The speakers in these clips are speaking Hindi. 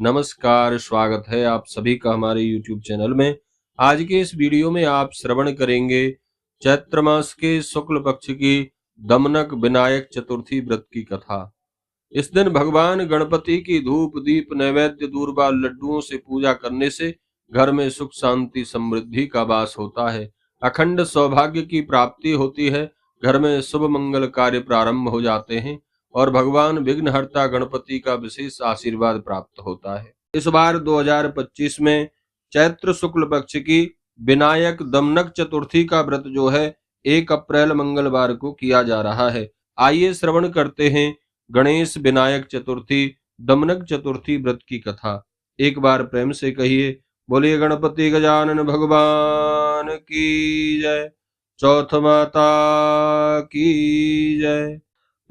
नमस्कार, स्वागत है आप सभी का हमारे YouTube चैनल में। आज के इस वीडियो में आप श्रवण करेंगे चैत्र मास के शुक्ल पक्ष की दमनक विनायक चतुर्थी व्रत की कथा। इस दिन भगवान गणपति की धूप दीप नैवेद्य दूर्वा लड्डुओं से पूजा करने से घर में सुख शांति समृद्धि का वास होता है, अखंड सौभाग्य की प्राप्ति होती है, घर में शुभ मंगल कार्य प्रारंभ हो जाते हैं और भगवान विघ्नहर्ता गणपति का विशेष आशीर्वाद प्राप्त होता है। इस बार 2025 में चैत्र शुक्ल पक्ष की विनायक दमनक चतुर्थी का व्रत जो है 1 अप्रैल मंगलवार को किया जा रहा है। आइए श्रवण करते हैं गणेश विनायक चतुर्थी दमनक चतुर्थी व्रत की कथा। एक बार प्रेम से कहिए, बोलिए गणपति गजानन भगवान की जय। चौथ माता की जय।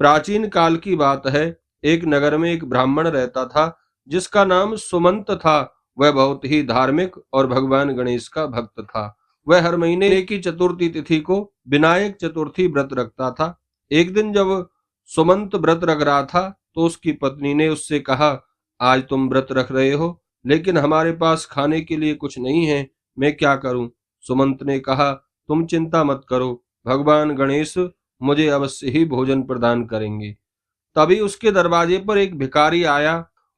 प्राचीन काल की बात है, एक नगर में एक ब्राह्मण रहता था जिसका नाम सुमंत था। वह बहुत ही धार्मिक और भगवान गणेश का भक्त था। वह हर महीने की चतुर्थी तिथि को विनायक चतुर्थी व्रत रखता था। एक दिन जब सुमंत व्रत रख रहा था तो उसकी पत्नी ने उससे कहा, आज तुम व्रत रख रहे हो लेकिन हमारे पास खाने के लिए कुछ नहीं है, मैं क्या करूं? सुमंत ने कहा, तुम चिंता मत करो, भगवान गणेश मुझे अवश्य ही भोजन प्रदान करेंगे। तभी उसके दरवाजे पर एक भिखारी आया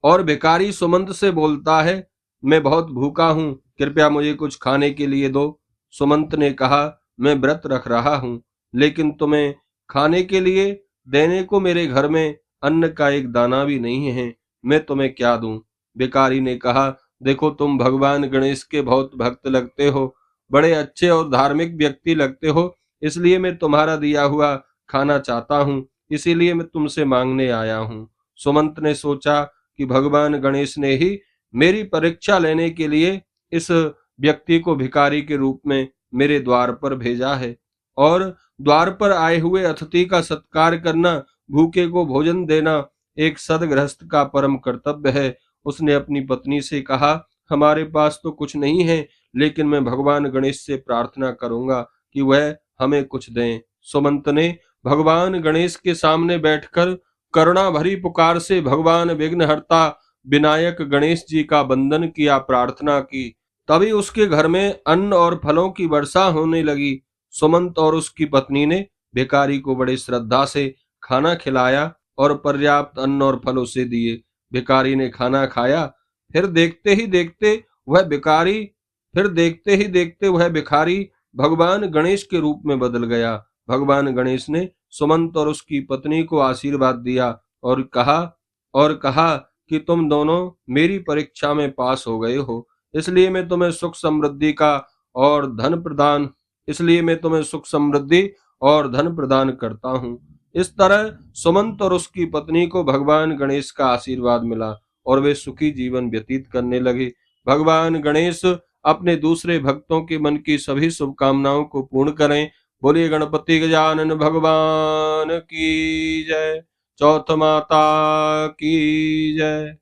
और भिखारी सुमंत से बोलता है, मैं बहुत भूखा हूँ, कृपया मुझे कुछ खाने के लिए दो। सुमंत ने कहा, मैं व्रत रख रहा हूँ लेकिन तुम्हें खाने के लिए देने को मेरे घर में अन्न का एक दाना भी नहीं है, मैं तुम्हें क्या दूं? भिखारी ने कहा, देखो तुम भगवान गणेश के बहुत भक्त लगते हो, बड़े अच्छे और धार्मिक व्यक्ति लगते हो, इसलिए मैं तुम्हारा दिया हुआ खाना चाहता हूँ, इसीलिए मैं तुमसे मांगने आया हूँ। सुमंत ने सोचा कि भगवान गणेश ने ही मेरी परीक्षा लेने के लिए इस व्यक्ति को भिखारी के रूप में मेरे द्वार पर भेजा है और द्वार पर आए हुए अतिथि का सत्कार करना, भूखे को भोजन देना एक सद्गृहस्थ का परम कर्तव्य है। उसने अपनी पत्नी से कहा, हमारे पास तो कुछ नहीं है लेकिन मैं भगवान गणेश से प्रार्थना करूंगा कि वह हमें कुछ दें। सुमंत ने भगवान गणेश के सामने बैठकर करुणा भरी पुकार से भगवान विघ्नहर्ता विनायक गणेश जी का वंदन किया, प्रार्थना की। तभी उसके घर में अन्न और फलों की वर्षा होने लगी। सुमंत और उसकी पत्नी ने भिखारी को बड़े श्रद्धा से खाना खिलाया और पर्याप्त अन्न और फल उसे दिए। भिखारी ने खाना खाया, फिर देखते ही देखते वह भिखारी भगवान गणेश के रूप में बदल गया। भगवान गणेश ने सुमंत और उसकी पत्नी को आशीर्वाद दिया और कहा कि तुम दोनों मेरी परीक्षा में पास हो गए हो, इसलिए मैं तुम्हें सुख समृद्धि और धन प्रदान करता हूँ। इस तरह सुमंत और उसकी पत्नी को भगवान गणेश का आशीर्वाद मिला और वे सुखी जीवन व्यतीत करने लगे। भगवान गणेश अपने दूसरे भक्तों के मन की सभी शुभकामनाओं को पूर्ण करें। बोलिए गणपति गजानन भगवान की जय। चौथ माता की जय।